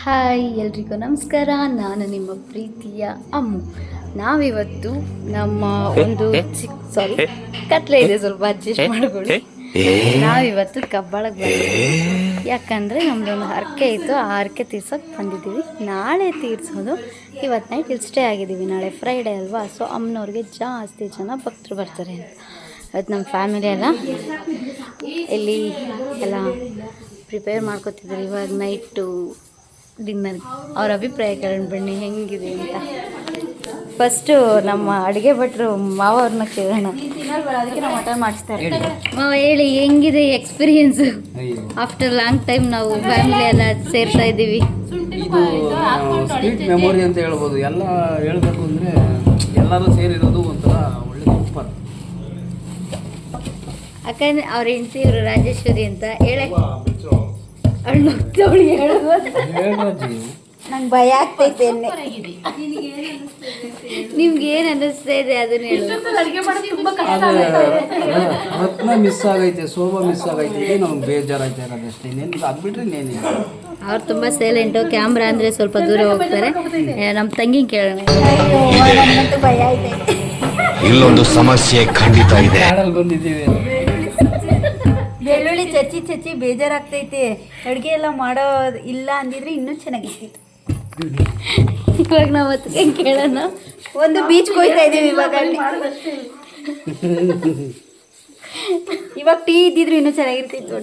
Hi ಎಲ್ರಿಗೂ ನಮಸ್ಕಾರ. ನಾನು ನಿಮ್ಮ ಪ್ರೀತಿಯ ಅಮ್ಮು. ನಾವಿವತ್ತು ನಮ್ಮ ಒಂದು ಕತ್ಲೆ ಇದೆ, ಸ್ವಲ್ಪ ಅಡ್ಜಸ್ಟ್ ಮಾಡ್ಕೊಳ್ಳಿ. ನಾವಿವತ್ತು ಕಬ್ಬಾಳಕ್ಕೆ ಬಂದಿದ್ದೀವಿ. ಯಾಕಂದರೆ ನಮ್ಮದೊಂದು ಹರಕೆ ಇತ್ತು, ಆ ಹರಕೆ ತೀರ್ಸೋಕ್ಕೆ ಬಂದಿದ್ದೀವಿ. ನಾಳೆ ತೀರ್ಸೋದು, ಇವತ್ತು ನೈಟ್ ಇಲ್ಲಿ ಸ್ಟೇ ಆಗಿದ್ದೀವಿ. ನಾಳೆ ಫ್ರೈಡೇ ಅಲ್ವಾ, ಸೊ ಅಮ್ಮನವ್ರಿಗೆ ಜಾಸ್ತಿ ಜನ ಭಕ್ತರು ಬರ್ತಾರೆ ಅಂತ ಇವತ್ತು ನಮ್ಮ ಫ್ಯಾಮಿಲಿ ಎಲ್ಲ ಇಲ್ಲಿ ಎಲ್ಲ ಪ್ರಿಪೇರ್ ಮಾಡ್ಕೊತಿದ್ದಾರೆ. ಇವಾಗ ನೈಟು ಡಿನ್ನರ್ ಅವ್ರ ಅಭಿಪ್ರಾಯ ಕೇಳೋಣ ಬನ್ನಿ, ಹೆಂಗಿದೆ ಅಂತ. ಫಸ್ಟು ನಮ್ಮ ಅಡುಗೆ ಭಟ್ರು ಮಾವ ಅವ್ರನ್ನ ಕೇಳೋಣ. ಅದಕ್ಕೆ ನಾವು ಮಟನ್ ಮಾಡಿಸ್ತಾರೆ. ಮಾವ ಹೇಳಿ, ಹೆಂಗಿದೆ ಎಕ್ಸ್ಪೀರಿಯನ್ಸು? ಆಫ್ಟರ್ ಲಾಂಗ್ ಟೈಮ್ ನಾವು ಫ್ಯಾಮಿಲಿ ಎಲ್ಲ ಸೇರ್ತಾ ಇದ್ದೀವಿ. ಇದು ಸ್ವೀಟ್ ಮೆಮೊರಿ ಅಂತ ಹೇಳ್ಬೋದು. ಎಲ್ಲ ಹೇಳಬೇಕು ಅಂದರೆ ಎಲ್ಲರೂ ಸೇರಿರೋದು ಒಂಥರ ಒಳ್ಳೆ ಸೂಪರ್. ಅಕ್ಕ ಅವ್ರ ಹೆಂಡತಿ ಇವರು ರಾಜೇಶ್ವರಿ ಅಂತ ಹೇಳಿ ನಂಗೆ ಭಯ ಆಗ್ತೈತೆ. ನಿಮ್ಗೆ ಏನು ಅನ್ನಿಸ್ತಾ ಇದೆ ಅದನ್ನ ಹೇಳಿ. ರತ್ನ ಮಿಸ್ ಆಗೈತೆ, ಶೋಭಾ ಮಿಸ್ ಆಗೈತೆ, ನಮ್ಗೆ ಬೇಜಾರಾಯ್ತಾ ಇರೋದು ಅಷ್ಟೇ. ಇನ್ನೇನು ಅದು ಬಿಟ್ರೆ ಇನ್ನೇನಿಲ್ಲ. ಅವ್ರು ತುಂಬ ಸೈಲೆಂಟು, ಕ್ಯಾಮ್ರಾ ಅಂದರೆ ಸ್ವಲ್ಪ ದೂರ ಹೋಗ್ತಾರೆ. ನಮ್ಮ ತಂಗಿ ಕೇಳೋಣ. ಭಯ ಆಯ್ತೈತೆ. ಇಲ್ಲೊಂದು ಸಮಸ್ಯೆ ಖಂಡಿತ ಇದೆ. ಬಂದಿದ್ದೀವಿ, ಬೆಳ್ಳುಳ್ಳಿ ಚಚ್ಚಿ ಬೇಜಾರಾಗ್ತೈತೆ. ಅಡುಗೆ ಎಲ್ಲ ಮಾಡೋ ಇಲ್ಲ ಅಂದಿದ್ರೆ ಇನ್ನೂ ಚೆನ್ನಾಗಿರ್ತಿತ್ತು. ಇವಾಗ ನಾವು ಹೊತ್ತಿಗೆ ಕೇಳೋಣ. ಒಂದು ಬೀಚ್ಗೆ ಹೋಗ್ತಾ ಇದ್ದೀವಿ ಇವಾಗ ಟೀ ಇದ್ದಿದ್ರು ಇನ್ನೂ ಚೆನ್ನಾಗಿರ್ತಿತ್ತು.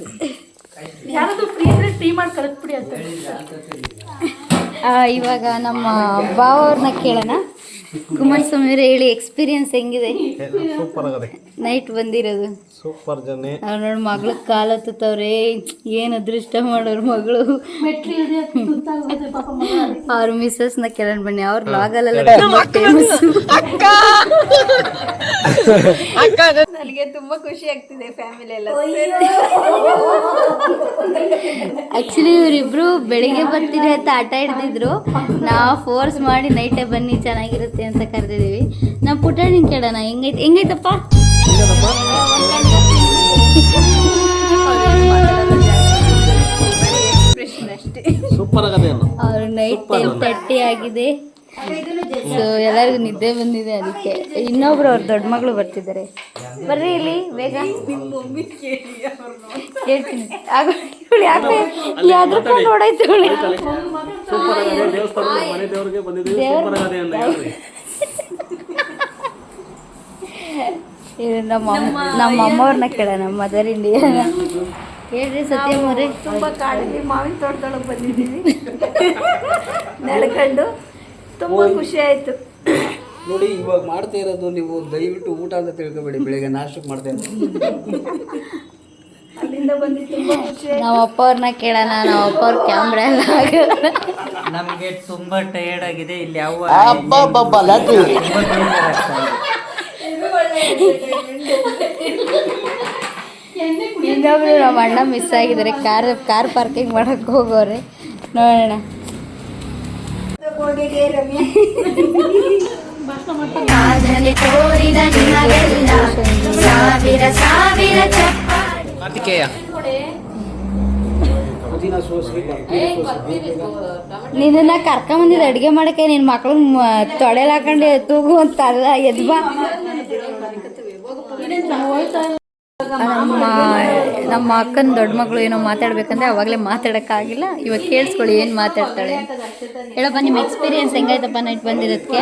ಟೀ ಮಾಡಿ ಕಳಿಸ್ಬಿಡಿ ಅಂತ. ಇವಾಗ ನಮ್ಮ ಬಾವ ಅವ್ರನ್ನ ಕೇಳೋಣ. ಕುಮಾರಸ್ವಾಮಿ ಅವರೇ ಹೇಳಿ, ಎಕ್ಸ್ಪೀರಿಯನ್ಸ್ ಹೆಂಗಿದೆ? ಸೂಪರ್ ಆಗದೆ. ನೈಟ್ ಬಂದಿರೋದು ಸೂಪರ್ ಜರ್ನಿ. ಅವ್ರು ನೋಡಿ ಮಗಳು ಕಾಲು ಹತ್ತವ್ರೆ. ಏನು ಅದೃಷ್ಟ ಮಾಡೋರು ಮಗಳು. ಅವ್ರ ಮಿಸ್ಸಸ್ನ ಕೇಳೋಣ ಬನ್ನಿ. ಅವ್ರ ಲಾಗಲ್ಲೆಲ್ಲ ನನಗೆ ತುಂಬ ಖುಷಿ ಆಗ್ತಿದೆ ಫ್ಯಾಮಿಲಿ ಎಲ್ಲ. ಆ್ಯಕ್ಚುಲಿ ಇವರಿಬ್ರು ಬೆಳಿಗ್ಗೆ ಬರ್ತೀರಿ ಅಂತ ಆಟ ಹಿಡ್ದಿದ್ರು. ನಾವು ಫೋರ್ಸ್ ಮಾಡಿ ನೈಟೇ ಬನ್ನಿ ಚೆನ್ನಾಗಿರುತ್ತೆ ಅಂತ ಕರೆದಿದ್ದೀವಿ. ನಾವು ಪುಟಾಣಿ ಕೇಳೋಣ, ಹೆಂಗೈತಪ್ಪ? ಸೂಪರ್ ಆಗದೆ. ಅವ್ರು ನೈಟ್ 10:30 ಆಗಿದೆ. ಸೊ ಎಲ್ಲರಿಗೂ ನಿದ್ದೆ ಬಂದಿದೆ, ಅದಕ್ಕೆ ಇನ್ನೊಬ್ರು ಅವ್ರ ದೊಡ್ಡ ಮಗಳು ಬರ್ತಿದ್ದಾರೆ. ಬರ್ರಿ ಇಲ್ಲಿ ಬೇಗ. ಕೇಳ್ತೀನಿ ಯಾವ್ದು ನೋಡಾಯ್ತು. ಸೂಪರ್ ಆಗದೆ. ದೇವಸ್ಥಾನದ ಮನೆ ದೇವರಿಗೆ ಬಂದಿದ್ದೀವಿ. ಸೂಪರ್ ಆಗದೆ ಅಂತ ಹೇಳ್ರಿ. ನಮ್ಮ ಅಮ್ಮವ್ರನ್ನ ಕೇಳೋಣ. ಮದರ್ ಇಂಡಿಯಾ ಹೇಳ್ರಿ ಸತ್ಯಮ್ಮವ್ರೆ. ತುಂಬ ಕಾಡಿದ್ವಿ, ಮಾವಿನ ತೋಟದೊಳಗೆ ಬಂದಿದ್ದೀವಿ. ನಡ್ಕೊಂಡು ತುಂಬ ಖುಷಿ ಆಯಿತು. ನೋಡಿ ಇವಾಗ ಮಾಡ್ತಾ ಇರೋದು ನೀವು ದಯವಿಟ್ಟು ಊಟ ಅಂತ ತಿಳ್ಕೊಬೇಡಿ. ಬೆಳಿಗ್ಗೆ ನಾಷ್ಟಕ್ಕೆ ಮಾಡ್ತಾ ಇರೋದು. ಅಲ್ಲಿಂದ ಬಂದು ತುಂಬ ಖುಷಿ. ನಾವು ಅಪ್ಪ ಅವ್ರನ್ನ ಕೇಳೋಣ. ನಾವು ಅಪ್ಪ ಅವ್ರ ಕ್ಯಾಮ್ರಾ ಎಲ್ಲ ನಮಗೆ ತುಂಬಾ ಟಯರ್ಡ್ ಆಗಿದೆ. ಇಲ್ಲಿ ಯಾವ ಇನ್ನೊಬ್ರು ನಮ್ಮ ಅಣ್ಣ ಮಿಸ್ ಆಗಿದ್ದಾರೆ. ಕಾರ್ ಪಾರ್ಕಿಂಗ್ ಮಾಡಕ್ಕೆ ಹೋಗೋರೆ. ನೋಡೋಣ. ನಿನ್ನ ಕರ್ಕೊಂಬಂದಿದ್ದು ಅಡುಗೆ ಮಾಡಕ್ಕೆ. ನಿನ್ನ ಮಕ್ಳು ತೊಡೆಲ್ ಹಾಕೊಂಡು ತೂಗು ಅಂತಲ್ಲ, ಎದ್ಬಾ. ನಮ್ಮ ಅಕ್ಕನ ದೊಡ್ಡ ಮಗಳು ಏನೋ ಮಾತಾಡ್ಬೇಕಂದ್ರೆ ಅವಾಗಲೇ ಮಾತಾಡೋಕ್ಕಾಗಿಲ್ಲ. ಇವಾಗ ಕೇಳಿಸ್ಕೊಳ್ಳಿ ಏನು ಮಾತಾಡ್ತಾಳೆ. ಹೇಳಪ್ಪ, ನಿಮ್ಮ ಎಕ್ಸ್ಪೀರಿಯನ್ಸ್ ಹೆಂಗಾಯ್ತಪ್ಪ ನೈಟ್ ಬಂದಿರೋದಕ್ಕೆ?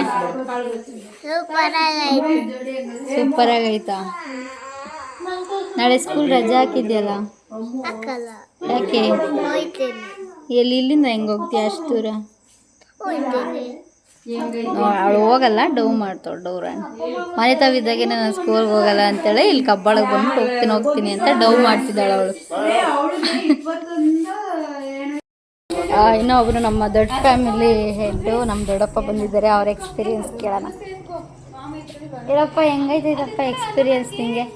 ಸೂಪರ್ ಆಗೈತಾ? ನಾಳೆ ಸ್ಕೂಲ್ ರಜೆ ಹಾಕಿದ್ಯಲ್ಲ, ಯಾಕೆ? ಇಲ್ಲಿಂದ ಹೆಂಗೆ ಹೋಗ್ತೀಯ ಅಷ್ಟು ದೂರ? ಅವಳು ಹೋಗಲ್ಲ, ಡವ್ ಮಾಡ್ತಾಳೆ. ಡೌರ ಮನೆ ತಾವಿದ್ದಾಗೆ ನಾನು ಸ್ಕೂಲ್ಗೆ ಹೋಗಲ್ಲ ಅಂತೇಳಿ ಇಲ್ಲಿ ಕಬ್ಬಾಳಗೆ ಬಂದು ಹೋಗ್ತೀನಿ ಅಂತ ಡವ್ ಮಾಡ್ತಿದ್ದಾಳೆ ಅವಳು. ಇನ್ನೊಬ್ರು ನಮ್ಮ ದೊಡ್ಡ ಫ್ಯಾಮಿಲಿ ಹೆಡ್ಡು ನಮ್ಮ ದೊಡ್ಡಪ್ಪ ಬಂದಿದ್ದಾರೆ. ಅವ್ರ ಎಕ್ಸ್ಪೀರಿಯನ್ಸ್ ಕೇಳೋಣ. ಹೇಳಪ್ಪ, ಹೆಂಗೈತೈತಪ್ಪ ಎಕ್ಸ್ಪೀರಿಯನ್ಸ್ ನಿಂಗೆ?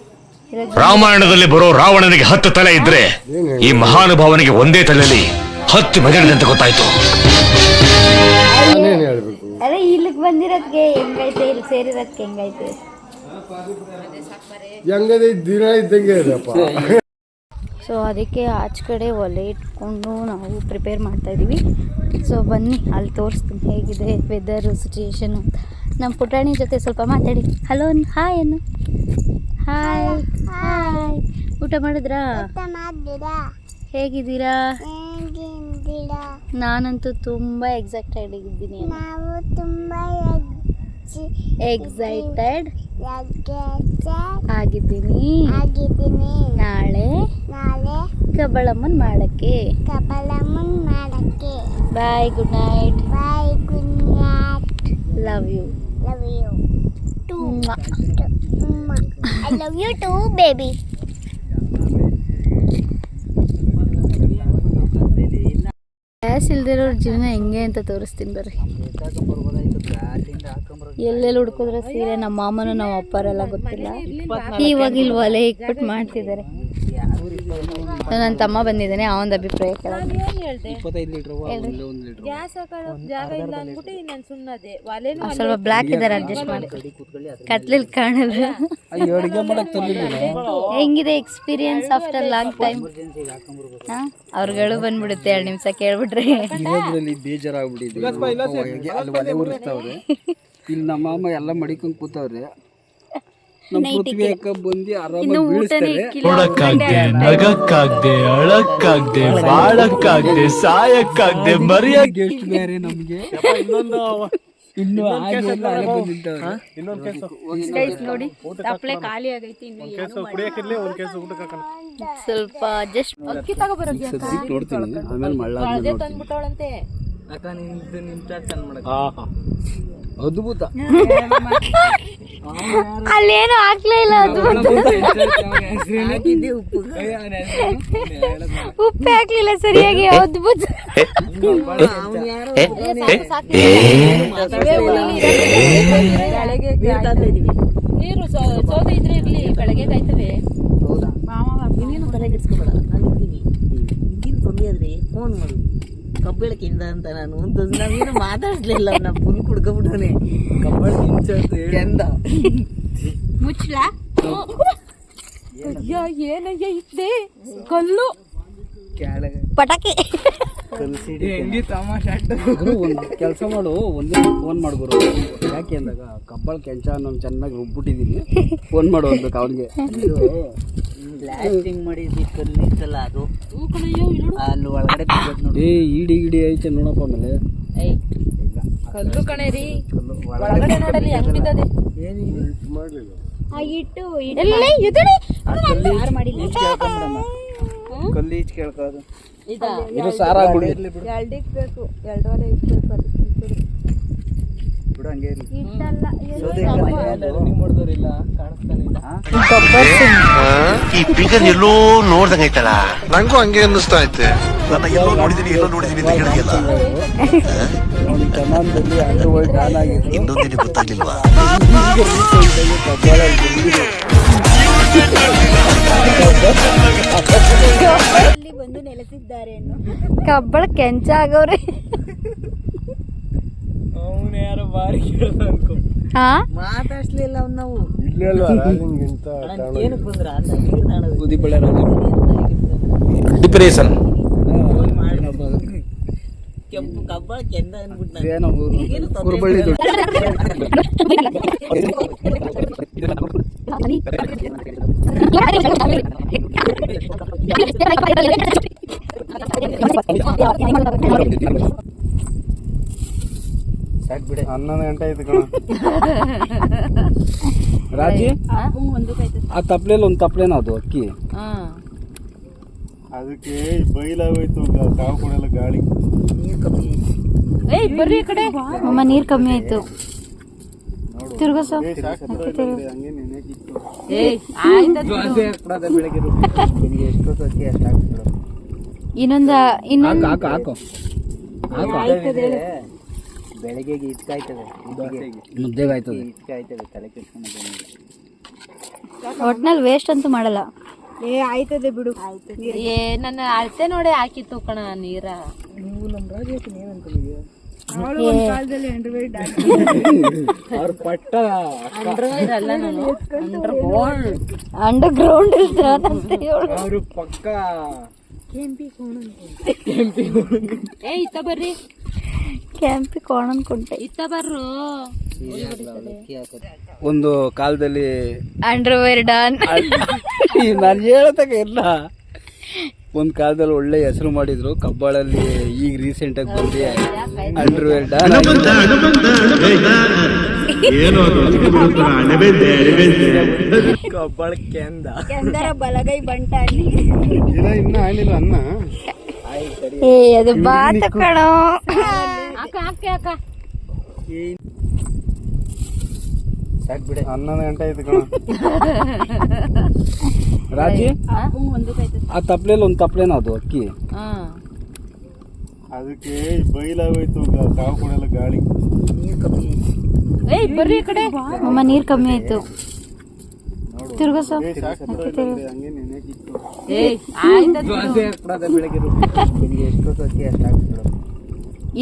ರಾಮಾಯಣದಲ್ಲಿ ಬರೋ ರಾವಣನಿಗೆ 10 ತಲೆ ಇದ್ರೆ ಈ ಮಹಾನುಭಾವನಿಗೆ ಒಂದೇ ತಲೆಯಲ್ಲಿ 10 ಮೆದಳಿದೆ ಅಂತ ಗೊತ್ತಾಯ್ತು. ಅದೇ ಇಲ್ಲಿಗೆ ಬಂದಿರೋದಕ್ಕೆ ಹೆಂಗೈತೆ, ಇಲ್ಲಿ ಸೇರಿರೋದಕ್ಕೆ ಹೆಂಗೈತೆ? ದಿನ ಇದ್ದಂಗೆ ಇದೆಯಪ್ಪ. ಸೊ ಅದಕ್ಕೆ ಆಚೆ ಕಡೆ ಒಲೆ ಇಟ್ಕೊಂಡು ನಾವು ಪ್ರಿಪೇರ್ ಮಾಡ್ತಾಯಿದ್ದೀವಿ. ಸೊ ಬನ್ನಿ ಅಲ್ಲಿ ತೋರಿಸ್ತೀನಿ ಹೇಗಿದೆ ವೆದರು ಸಿಚುಯೇಷನು ಅಂತ. ನಮ್ಮ ಪುಟಾಣಿ ಜೊತೆ ಸ್ವಲ್ಪ ಮಾತಾಡಿ. ಹಲೋ ಹಾಯ್ ಅನ್ನು. Hi hi. ಊಟ ಮಾಡಿದ್ರಾ? ಹೇಗಿದ್ದೀರಾ? ನಾನಂತೂ ತುಂಬ ಎಕ್ಸೈಟೆಡ್ ಇದ್ದೀನಿ. ಎಕ್ಸೈಟೆಡ್ ಆಗಿದ್ದೀನಿ. ನಾಳೆ ಕಬ್ಬಳಮ್ಮನ್ ಮಾಡಕ್ಕೆ. Bye, good night. Love you. I love you too, baby. Gas ಇಲ್ದಿರೋರ್ ಜೀವನ ಹೆಂಗೆ ಅಂತ ತೋರಿಸ್ತೀನಿ ಬರ್ರಿ. ಎಲ್ಲೆಲ್ಲಿ ಹುಡ್ಕಿದ್ರೆ ಸೀರೆ. ನಮ್ಮ ಮಾಮನು ನಮ್ಮ ಅಪ್ಪರೆಲ್ಲ ಗೊತ್ತಿಲ್ಲ. ಇವಾಗ ಇಲ್ಲಿ ಒಲೆ ಇಟ್ಬಿಟ್ಟು ಮಾಡ್ತಿದ್ದಾರೆ. ನನ್ನ ತಮ್ಮ ಬಂದಿದ್ದಾನೆ, ಅವನ ಅಭಿಪ್ರಾಯ ಕೇಳೋದು. 25 ಲೀಟ್ರ್ ಸ್ವಲ್ಪ ಬ್ಲ್ಯಾಕ್ ಇದ್ದಾರೆ, ಅಡ್ಜಸ್ಟ್ ಮಾಡಿ. ಕತ್ಲಿಲ್ ಕಾಣಲ್ಲ. ಅಡುಗೆ ಮಾಡಕ್ ಹೆಂಗಿದೆ ಎಕ್ಸ್ಪೀರಿಯನ್ಸ್ ಆಫ್ಟರ್ ಲಾಂಗ್ ಟೈಮ್? ಅವ್ರುಗಳು ಬಂದ್ಬಿಡುತ್ತೆ 2 ನಿಮಿಷ ಕೇಳ್ಬಿಟ್ರೆ. ಇರೋದ್ರಲ್ಲಿ ಬೇಜಾರಾಗ್ಬಿಟ್ಟಿದೆ. ಅಲ್ಲಿ ಒಲೆ ಉರಿಸ್ತಾವ್ರೆ, ಇಲ್ಲಿ ನಮ್ಮ ಮಾಮ ಎಲ್ಲ ಮಡಿಕೊಂಡ್ ಕೂತವ್ರೆ. ನಮ್ಮ ಪೃಥ್ವಿ ಅಕ್ಕ ಬಂದು ಆರಾಮಾಗಿ ಬೀಳಿಸ್ತಾರೆ. ಕೊಡಕ್ಕಾಗ್ದೆ, ನಗಕ್ಕಾಗ್ದೆ, ಅಳಕ್ಕಾಗ್ದೆ, ಬಾಳಕ್ಕಾಗ್ದೆ, ಸಾಯಕ್ಕಾಗ್ದೆ, ಮರಿಯಾಗ್ದೆ. ಎಷ್ಟು ಬೇರೆ ನಮ್ಗೆ ಇನ್ನು ನೋಡಿ ಸ್ವಲ್ಪ ಜಸ್ಟ್ ನೋಡ್ತೀನಿ, ಆಮೇಲೆ ಮಳ್ಳ ಅದ್ಭುತ. ಅಲ್ಲೇನು ಹಾಕ್ಲೇ ಇಲ್ಲ. ಉಪ್ಪು ಹಾಕ್ಲಿಲ್ಲ ಸರಿಯಾಗಿ. ಅದ್ಭುತ. ನೀರು ಸೋದೆ ಇದ್ರೆ ಇರ್ಲಿ, ಬೆಳಗ್ಗೆ ಕಾಯ್ತವೆ. ನೀನು ತಲೆಗೆಡ್ಸ್ಕೊಬೇಡ, ನಾನು ಇದ್ದೀನಿ. ಈಗಿನ ಕಮ್ಮಿ ಆದ್ರೆ ಫೋನ್ ಮಾಡು. ಕಬ್ಬಳಕ್ಕಿಂದ ಅಂತ ನಾನು ನಾವೇನು ಮಾತಾಡ್ಲಿಲ್ಲ. ನಾ ಫುಲ್ ಕುಡ್ಕೊಬಿಟ್ಟವನೆ. ಕಬ್ಬಳಕ್ಕಿಂದ ಮುಚ್ಚಲಾ? ಏನಯ್ಯ ಇದ್ದೆ ಕಲ್ಲು ಪಟಾಕಿ. ಒಂದು ಕೆಲಸ ಮಾಡು, ಒಂದೇ ಫೋನ್ ಮಾಡ್ಗುರು. ಯಾಕೆ ಅಂದಾಗ ಕಬ್ಬಳ ಕೆಂಚ ನಾನು ಚೆನ್ನಾಗಿ ರುಬ್ಬಿಟ್ಟಿದ್ದೀನಿ, ಫೋನ್ ಮಾಡು ಅನ್ಬೇಕು ಅವ್ನಿಗೆ. ಬ್ಲಾಸ್ಟಿಂಗ್ ಮಾಡಿದ್ದು ಕಲ್ಲಿತ್ತಲ್ಲ ಅದು ಅಲ್ಲಿ ಒಳಗಡೆ ಇಡಿ ಐತೆ ನೋಡಪ್ಪ. ಆಮೇಲೆ ಕಲ್ಲು ಕಣೆ ರೀ, ಒಳಗಡೆ ನೋಡಲಿ ಹೆಂಗ್ ಬಿದ್ದದೆ. ಕಲ್ಲಿ ಈಚ್ ಕೇಳ್ಕೋದು. ಇದು ಸಾರಾಗ್ಬಿಡಿ. 2 ಇಕ್ಬೇಕು, 2 ಒಲೆ ಇಕ್ಬೇಕು. ಅದು ಬಿಡು, ಹಂಗೆ ಇರ್ಲಿ. ಈ ಪಿಗರ್ ಎಲ್ಲೋ ನೋಡ್ದಂಗೈತಲ್ಲ. ನಂಗೂ ಹಂಗೆ ಅನ್ನಿಸ್ತಾ ಐತೆ. ನನ್ನ ಎಲ್ಲೋ ನೋಡಿದೀನಿ ಅಂತ ಹೇಳಿದೆಯಲ್ಲ. ಕಮಾನ್ದಲ್ಲಿ ಅಂಡರ್ವರ್ಲ್ಡ್ ಡಾನ್ ಆಗಿದ್ರು. ಇನ್ನೊಂದಿನ ಗೊತ್ತಾಗ್ಲಿಲ್ವಾ? ಬಂದು ನೆಲೆಸಿದ್ದಾರೆ. ಕಬ್ಬಳ ಕೆಂಚ ಆಗವ್ರೆ. ಅವನು ಯಾರೋ ಬಾರಿ ಮಾತಾಡ್ಸ್ಲಿಲ್ಲ ಅವ್ನು. ನಾವು ಏನಕ್ಕೆ ಬಂದ್ರ ಬುದ್ಧಿ ಬಳ್ಳ ಡಿಪ್ರೆಷನ್. ಕೆಂಪು ಕಬ್ಬಳ ಕೆಂದ ಅನ್ಬಿಟ್ಟು ಏನೋ ಕುರುಬಳ್ಳಿ ಹನ್ನೊಂದು ಗಂಟೆ ಆಯ್ತು ಕಣ. ರಾಜಿ, ಆ ತಪ್ಲೆಯಲ್ಲಿ ಒಂದು ತಪ್ಲೇನ ಅದು ಅಕ್ಕಿ. ಅದಕ್ಕೆ ಬೈಲಾಗೋಯ್ತು, ಕಾವು ಕೊಡಲ್ಲ ಗಾಳಿ. ಬರ್ರಿ ಈ ಕಡೆ. ಅಮ್ಮ ನೀರು ಕಮ್ಮಿ ಆಯ್ತು. ತಿರ್ಗಸೋ. ಬೆಳಗ್ಗೆ ಎಷ್ಟು ಅಕ್ಕಿ ಅಷ್ಟು ಹಾಕ್ಬಿಡು. ಇನ್ನೊಂದು ಹಾಕು. ಬೆಳಗ್ಗೆಗೆ ಇಟ್ಕಾಯ್ತದೆ, ಮುದ್ದೆಗೆ ಆಯ್ತದೆ. ಇಟ್ಕಾಯ್ತದೆ, ತಲೆ ಕೆಡ್ಸ್ಕೊಂಡು ಒಟ್ನಲ್ಲಿ ವೇಸ್ಟ್ ಅಂತೂ ಮಾಡಲ್ಲ. ಆಯ್ತದೆ ಬಿಡು. ನನ್ನ ಅಳತೆ ನೋಡಿ ಹಾಕಿತ್ತು ಕಣ ನೀರ. ನೀವು ನಮ್ಮ ರಾಜ ನೀವ್ ಅನ್ಕೊಂಡಿದ್ಯಾ? ಅವ್ರ ಪಟ್ಟ ಅಂಡರ್ ಗ್ರೌಂಡ್ ಇರ್ತಾರ ಅಂತ ಹೇಳು. ಅವರು ಪಕ್ಕ ಕ್ಯಾಂಪಿ ಕೋಣ ಅನ್ಕೊಂಡೆ. ಒಂದು ಕಾಲದಲ್ಲಿ ಅಂಡರ್ವೇರ್ ಡಾನ್. ನಾನು ಹೇಳತಕ್ಕ ಇಲ್ಲ, ಒಂದು ಕಾಲದಲ್ಲಿ ಒಳ್ಳೆ ಹೆಸರು ಮಾಡಿದ್ರು ಕಬ್ಬಾಳಲ್ಲಿ. ಈಗ ರೀಸೆಂಟ್ ಆಗಿ ಬಂದು ಅಂಡರ್ವೇರ್ ಡಾನ್ ಕಬ್ಬಾಳ ಕೆಂದ ಬಲಗೈ ಬಂಟ ಇನ್ನ ಆಯ್ಲಿಲ್ಲ ಅನ್ನ ಏ ಅದು ಬಾತ ಕಣೋ. ಹನ್ನೊಂದು ಗಂಟೆ ಆಯ್ತು ಕಣ. ರಾಜಿ ಆ ತಪ್ಲೆಯಲ್ಲಿ ಒಂದು ತಪ್ಲೇನ ಅದು ಅಕ್ಕಿ. ಅದಕ್ಕೆ ಬೈಲಾಗೋಯ್ತು ಕಾವು ಕೊಡಲ್ಲ ಗಾಳಿ. ಅಮ್ಮ ನೀರ್ ಕಮ್ಮಿ ಆಯ್ತು. ತಿರ್ಗಸ ಹಂಗೆ ನೆನೆಕಿತ್ತು. ಬೆಳಗ್ಗೆ ಎಷ್ಟು ಅಕ್ಕಿ ಅಷ್ಟು ಹಾಕ್ಬಿಡು.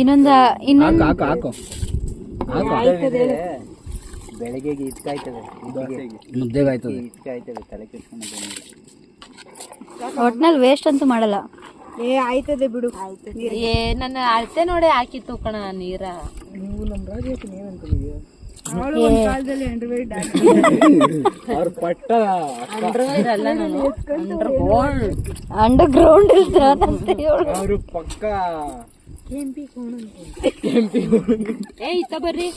ಇನ್ನೊಂದು ಹಾಕು ಹಾಕು ಬೆಳಗ್ಗೆ ಇಟ್ಕಾಯ್ತದೆ, ಮುದ್ದೆಗೆ ಆಯ್ತದೆ. ಇಟ್ಕಾಯ್ತದೆ, ತಲೆ ಕೆಡ್ಸ್ಕೊಂಡು ಒಟ್ನಲ್ಲಿ ವೇಸ್ಟ್ ಅಂತೂ ಮಾಡಲ್ಲ. ಆಯ್ತದೆ ಬಿಡು. ಏ ನನ್ನ ಅಳತೆ ನೋಡಿ ಹಾಕಿತ್ತು ಕಣ ನೀರ. ಅವ್ರ ಪಟ್ಟ ಅಂಡರ್ವೇರ್ ಅಲ್ಲ ನಾನು, ಅಂಡರ್ ಗ್ರೌಂಡ್ ಇರ್ತಾರ ಅಂತ ಹೇಳು. ಅವರು ಪಕ್ಕ ಏ ಇತ್ತ ಬರ್ರಿ,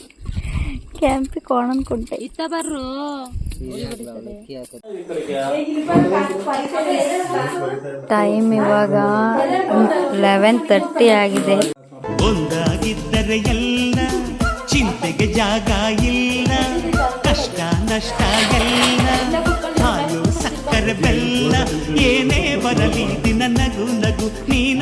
ಕ್ಯಾಂಪಿ ಕೋಣ ಅನ್ಕೊಂಡೆ. ಇತ್ತ ಬರ್ರು. ಟೈಮ್ ಇವಾಗ 11:30 ಆಗಿದೆ. ಒಂದಾಗಿದ್ದರೆ ಎಲ್ಲ ಚಿಂತೆಗೆ ಜಾಗ ಇಲ್ಲ, ಕಷ್ಟ ನಷ್ಟ ಎಲ್ಲ ಹಾಲು ಸಕ್ಕರೆ ಬೆಲ್ಲ ಏನೇ ಬರಲಿ ದಿನ ನಗು ನಗು ನೀನ